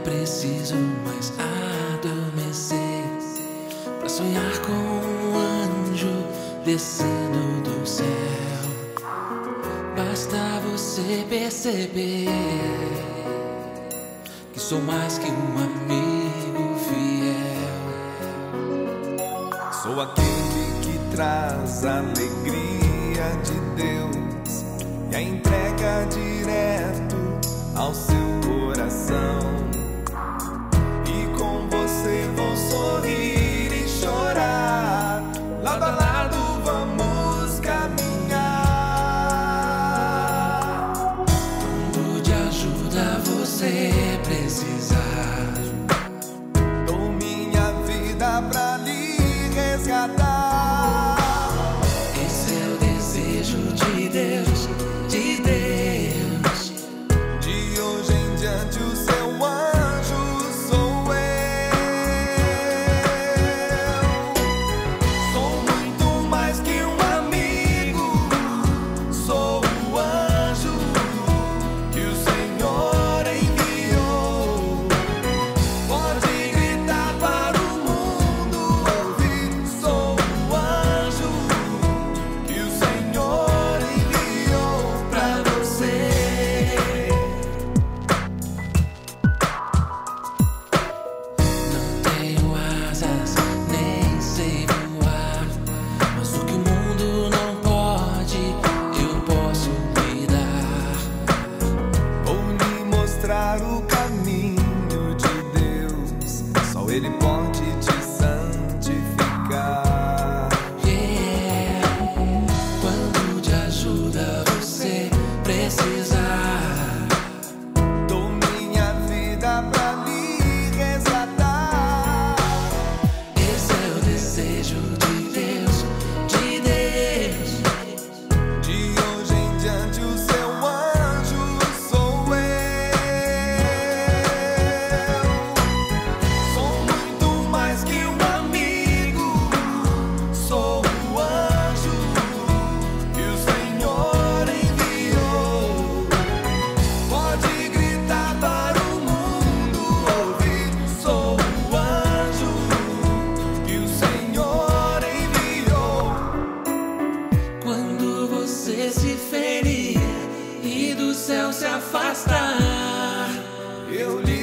Preciso mais adormecer pra sonhar com um anjo descendo do céu. Basta você perceber que sou mais que um amigo fiel. Sou aquele que traz a alegria de Deus e a entrega direto ao seu coração. Vou sorrir e chorar, lado a lado vamos caminhar. Quando de ajuda você precisar, dou minha vida pra lhe resgatar. Esse é o desejo de Deus, de Deus. De hoje em diante o seu anjo sou eu. O caminho de Deus, só Ele pode te santificar. Quando de ajuda você precisar, dou minha vida pra lhe resgatar. Esse é o desejo de Deus, de Deus. De hoje em diante o seu anjo sou eu. Se ferir e do céu se afastar, eu lhe